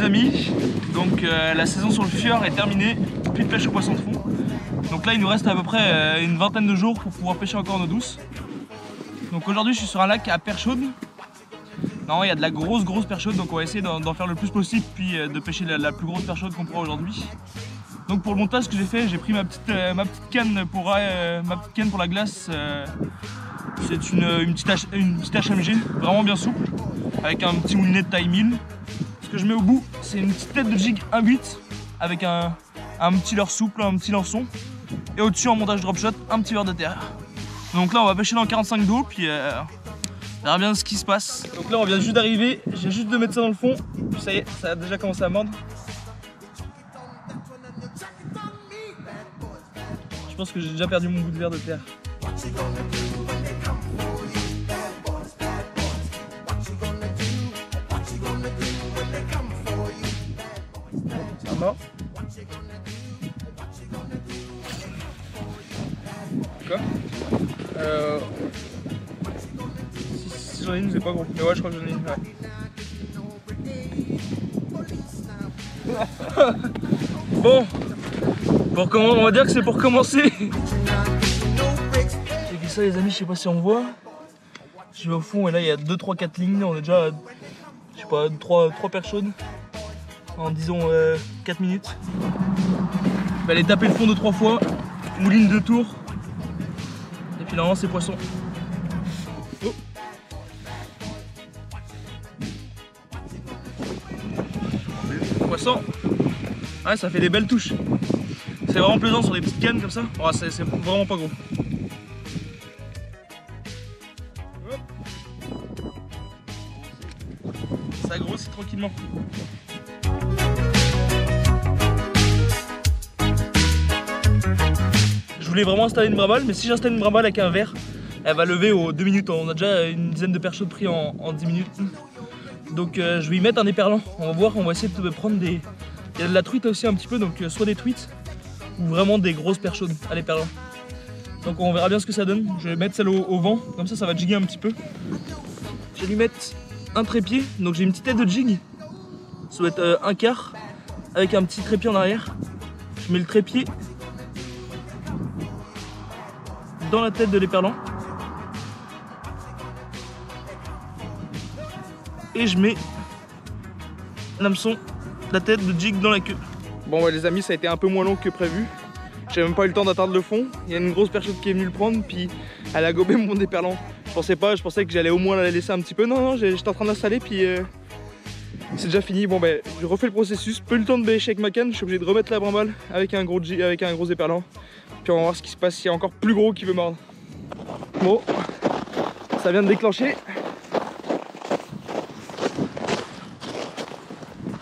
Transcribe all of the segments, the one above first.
amis, donc la saison sur le fjord est terminée, plus de pêche au poisson de fond. Donc là il nous reste à peu près une vingtaine de jours pour pouvoir pêcher encore en eau douce. Donc aujourd'hui je suis sur un lac à perche chaude. Non, il y a de la grosse perche chaude, donc on va essayer d'en faire le plus possible puis de pêcher la plus grosse perche chaude qu'on pourra aujourd'hui. Donc pour le montage que j'ai fait, j'ai pris ma petite canne pour la glace. C'est une petite HMG, vraiment bien souple, avec un petit moulinet de taille 1000. Ce que je mets au bout, c'est une petite tête de jig 1/8 avec un petit leurre souple, un petit lançon. Et au-dessus en montage drop shot, un petit verre de terre. Donc là on va pêcher dans 45 d'eau, puis on verra bien ce qui se passe. Donc là on vient juste d'arriver, j'ai juste de mettre ça dans le fond, puis ça y est, ça a déjà commencé à mordre. Je pense que j'ai déjà perdu mon bout de verre de terre. Ça mord. Quoi si j'en ai une, c'est pas gros. Mais ouais, je crois que j'en ai une. Ouais. Bon. On va dire que c'est pour commencer. Checkez ça les amis, je sais pas si on voit. Je vais au fond et là il y a 2, 3, 4 lignes. On est déjà, je sais pas, 3 perches chaudes en disons 4 minutes. Je vais aller taper le fond 2-3 fois, mouline 2 tours. Et puis normalement c'est poisson. Oh. Poisson. Ouais, ça fait des belles touches. C'est vraiment plaisant sur des petites cannes comme ça. Oh, c'est vraiment pas gros. Ça grossit tranquillement. Je voulais vraiment installer une brimballe, mais si j'installe une brimballe avec un verre, elle va lever aux 2 minutes. On a déjà une dizaine de perches chaudes pris en 10 minutes. Donc je vais y mettre un éperlant. On va voir, on va essayer de prendre des... Il y a de la truite aussi un petit peu, donc soit des truites ou vraiment des grosses perches chaudes à l'éperlant. Donc on verra bien ce que ça donne. Je vais mettre celle au vent, comme ça va jigger un petit peu. Je vais lui mettre un trépied, donc j'ai une petite tête de jig. Ça doit être un quart avec un petit trépied en arrière. Je mets le trépied dans la tête de l'éperlant. Et je mets l'hameçon, la tête de jig dans la queue. Bon ouais les amis, ça a été un peu moins long que prévu. J'ai même pas eu le temps d'atteindre le fond. Il y a une grosse perche chaude qui est venue le prendre, puis elle a gobé mon éperlant. Je pensais que j'allais au moins la laisser un petit peu. Non, j'étais en train d'installer, puis c'est déjà fini. Bon ben, je refais le processus. Peu le temps de bêcher avec ma canne, je suis obligé de remettre la brimballe avec un gros éperlant. Puis on va voir ce qui se passe, s'il y a encore plus gros qui veut mordre. Bon, ça vient de déclencher.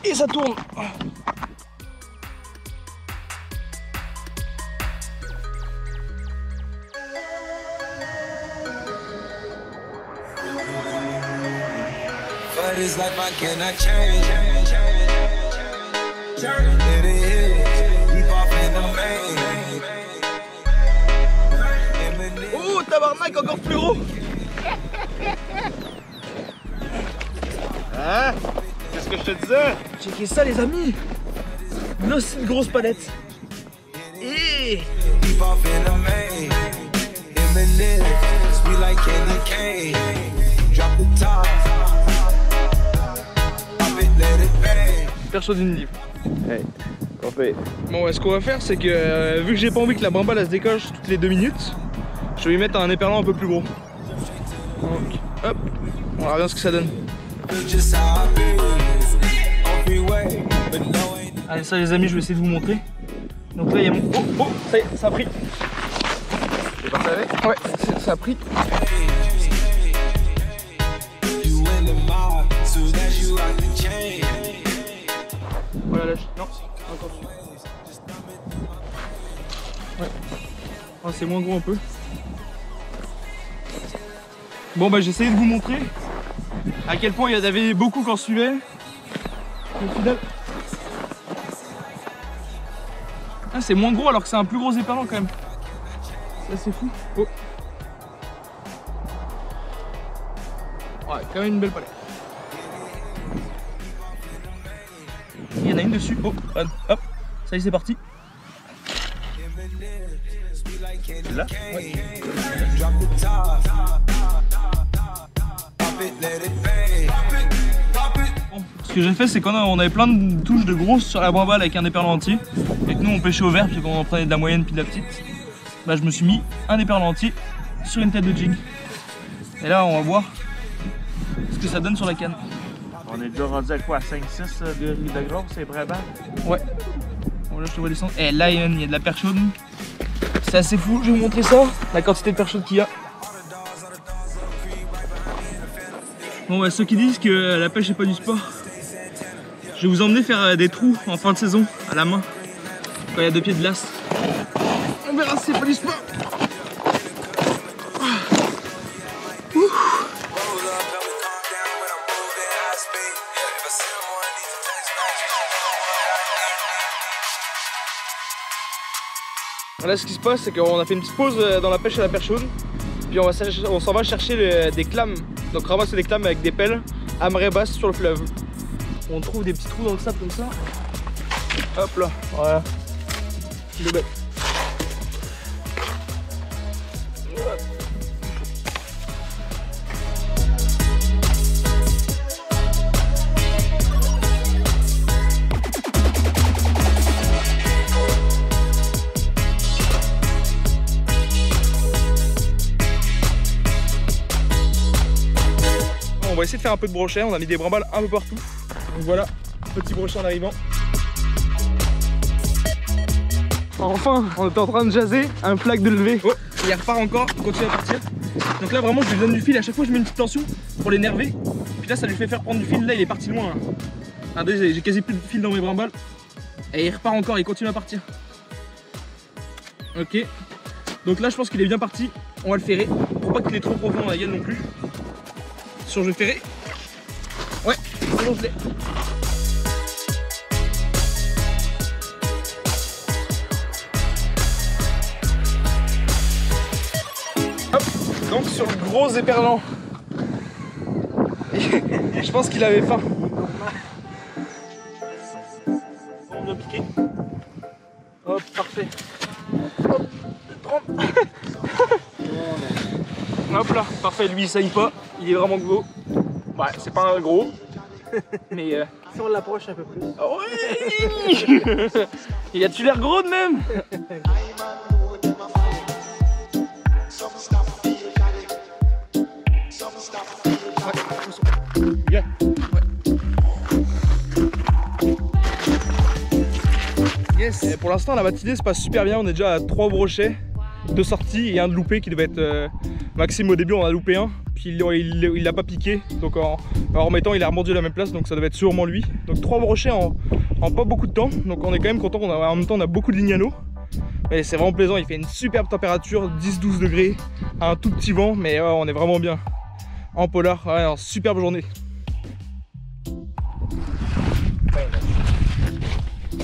Et ça tourne. Oh tabarnak, encore plus gros. Hein? Qu'est-ce que je te disais? Checkez ça les amis. Là c'est une grosse palette. Et perche chaude d'une livre. Hey, on fait. Bon ouais, ce qu'on va faire c'est que vu que j'ai pas envie que la brimballe elle se décoche toutes les 2 minutes, je vais lui mettre un éperlant un peu plus gros. Donc hop, on verra bien ce que ça donne. Allez ça les amis, je vais essayer de vous montrer. Donc là il y a mon... Oh, ça y est, ça a pris. C'est parti avec? Ouais, ça a pris. Voilà, lâche. Non, encore. Ouais. Oh, c'est moins gros un peu. Bon bah j'ai essayé de vous montrer à quel point il y en avait beaucoup quand je suivais. Au final... Ah, c'est moins gros alors que c'est un plus gros éperlant quand même. Ça c'est fou. Oh. Ouais, quand même une belle palette. a une dessus. Oh, hop, ça y est, c'est parti. Là? Ouais. Bon, ce que j'ai fait, c'est qu'on avait plein de touches de grosses sur la brimballe avec un éperlant entier. Et que nous on pêchait au vert, puis qu'on en prenait de la moyenne puis de la petite. Bah, je me suis mis un éperlant entier sur une tête de jig. Et là, on va voir ce que ça donne sur la canne. On est déjà rendu à quoi? 5-6 de gros, c'est vraiment? Ouais. Bon, là, je te vois descendre. Et là, il y a de la perche chaude. C'est assez fou, je vais vous montrer ça. La quantité de perche chaude qu'il y a. Bon, bah, ceux qui disent que la pêche n'est pas du sport, je vais vous emmener faire des trous en fin de saison à la main quand il y a 2 pieds de glace. On verra si c'est pas du sport. Là, ce qui se passe, c'est qu'on a fait une petite pause dans la pêche à la perche chaude. Puis on s'en va chercher des clames. Donc ramasser des clames avec des pelles à marée basse sur le fleuve. On trouve des petits trous dans le sable comme ça. Hop là, voilà. Le bête. On va essayer de faire un peu de brochet, on a mis des brimballes un peu partout. Donc voilà, petit brochet en arrivant. Enfin, on était en train de jaser, un flag de lever. Oh, il repart encore, il continue à partir. Donc là vraiment je lui donne du fil, à chaque fois je mets une petite tension pour l'énerver. Puis là ça lui fait faire prendre du fil, là il est parti loin. Ah, j'ai quasi plus de fil dans mes brimballes. Et il repart encore, il continue à partir. Ok, donc là je pense qu'il est bien parti, on va le ferrer. Pour pas qu'il est trop profond dans la gueule non plus. Sur je ferré. Ouais, c'est bon, je l'ai. Hop, donc sur le gros éperlant. Et je pense qu'il avait faim. On a piqué. Hop, parfait. Hop, 30. Hop là, parfait, lui il saillit pas. Il est vraiment gros. Ouais, c'est pas un gros. Mais si on l'approche un peu plus. Oh oui. Il a-tu l'air gros de même? Yeah. Yes. Et pour l'instant la matinée se passe super bien, on est déjà à 3 brochets, 2 sorties et un de loupé qui devait être Maxime. Au début on a loupé un, puis il l'a pas piqué, donc en remettant il a remonté à la même place, donc ça devait être sûrement lui. Donc 3 brochets en pas beaucoup de temps, donc on est quand même content, en même temps on a beaucoup de lignes à l'eau. Mais c'est vraiment plaisant, il fait une superbe température, 10-12 degrés, un tout petit vent, mais on est vraiment bien. En polar, ouais, en superbe journée.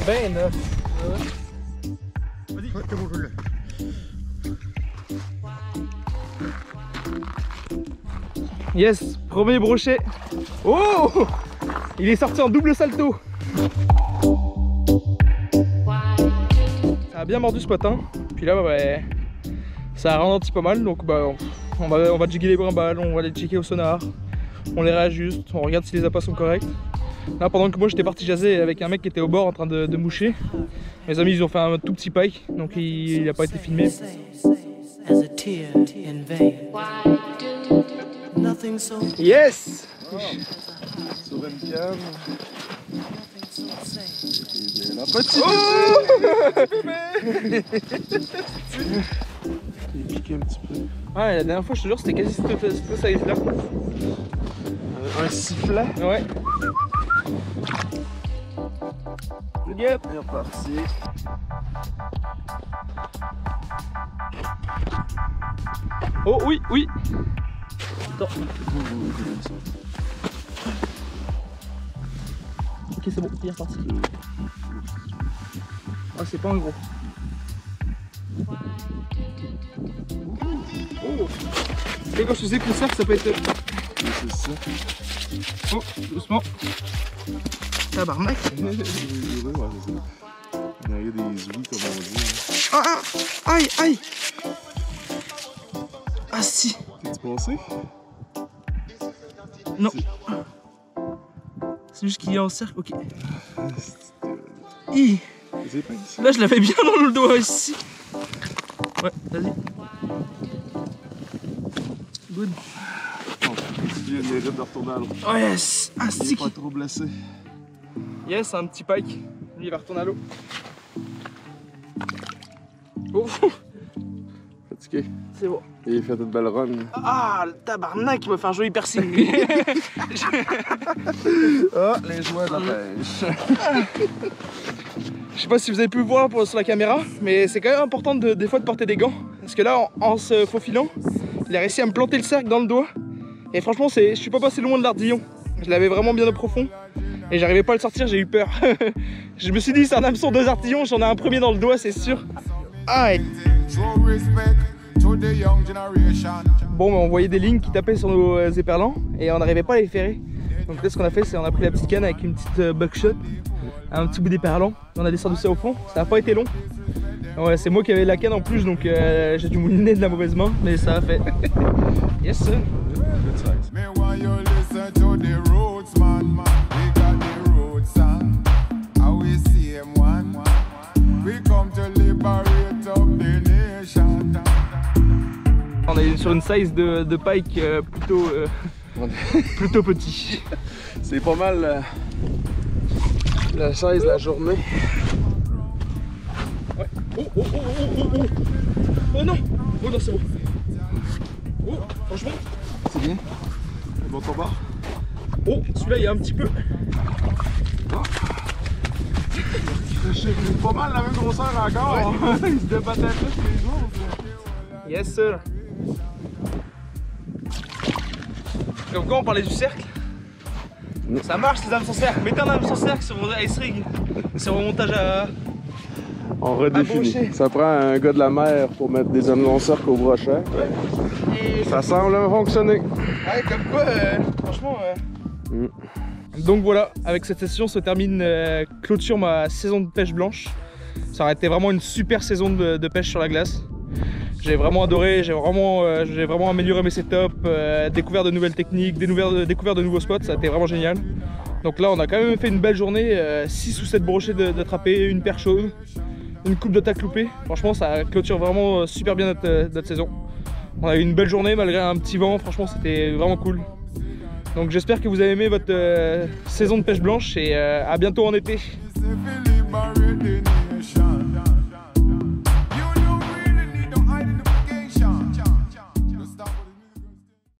Ben neuf. Vas-y, c'est bon, je l'ai. Yes, premier brochet. Oh, il est sorti en double salto. Ça a bien mordu ce matin. Puis là, ouais, ça a ralenti pas mal. Donc bah, on va jiguer les brimballes, on va les checker au sonar. On les réajuste, on regarde si les appâts sont corrects. Là, pendant que moi j'étais parti jaser avec un mec qui était au bord en train de moucher, mes amis ils ont fait un tout petit pike, donc il n'a pas été filmé. Yes! Sur une canne. La petite! Il piquait un petit peu. Ouais, la dernière fois je te jure c'était quasi cette size là. Un sifflet? Ouais. Yep. Il est reparti. Oh oui, oui. Attends. Ok, c'est bon, il est reparti. Ah, c'est pas un gros. Oh. Et quand je sais que le surf ça peut être C'est ça. Oh, doucement. Tabarnak. Ouais, c'est ça. On a des ouïes, comme on dit. Ah, ah, aïe, aïe. Ah si. T'es-tu passé? Non. C'est juste qu'il est en cercle, ok. Hi. Les épinces. Là je l'avais bien dans le doigt ici. Ouais, vas-y. Good. Bon, il y a le mérite de retourner à l'eau. Oh yes. Ah Il est stick. pas trop blessé. Yes, un petit pike. Lui il va retourner à l'eau. Oh, Fatigué. c'est bon. Et il fait une belle run. Ah, le tabarnak, il m'a fait un joli piercing. Ah, les joies de la pêche. Je sais pas si vous avez pu le voir sur la caméra, mais c'est quand même important des fois de porter des gants. Parce que là, en se faufilant, il a réussi à me planter le cercle dans le doigt. Et franchement, je suis pas passé loin de l'ardillon. Je l'avais vraiment bien au profond. Et j'arrivais pas à le sortir, j'ai eu peur. Je me suis dit, c'est un hameçon 2 artillons, j'en ai un premier dans le doigt, c'est sûr. Ah, et... Bon, on voyait des lignes qui tapaient sur nos éperlans et on n'arrivait pas à les ferrer. Donc là, ce qu'on a fait, c'est on a pris la petite canne avec une petite buckshot, un petit bout d'éperlan. On a descendu ça au fond. Ça n'a pas été long. Ouais, c'est moi qui avais la canne en plus, donc j'ai dû mouliner de la mauvaise main, mais ça a fait. Yes sir. On est sur une size de pike plutôt petit. C'est pas mal la chaise de la journée. Ouais. Oh, oh, oh, oh, oh, oh. Oh non. Oh non, c'est bon. Oh, franchement. C'est bien. Bon ton bord. Oh, celui-là il y a un petit peu. C'est pas mal la même grosseur encore. Ouais. Il se débattait plus que les autres. Yes sir. Comme quoi on parlait du cercle. Ça marche ces hameçons cercle. Mettez un hameçon cercle sur vos ice rig. C'est un montage à... On redéfinit. Ça prend un gars de la mer pour mettre des hameçons cercle au brochet. Et... Ça semble fonctionner. Ouais, comme quoi, franchement... Donc voilà, avec cette session se termine, clôture ma saison de pêche blanche. Ça aurait été vraiment une super saison de pêche sur la glace. J'ai vraiment adoré, j'ai vraiment amélioré mes setups, découvert de nouvelles techniques, découvert de nouveaux spots, ça a été vraiment génial. Donc là on a quand même fait une belle journée, 6 ou 7 brochets d'attrapés, une perche chaude, une coupe de tacle loupé. Franchement ça clôture vraiment super bien notre saison. On a eu une belle journée malgré un petit vent, franchement c'était vraiment cool. Donc j'espère que vous avez aimé votre saison de pêche blanche et à bientôt en été.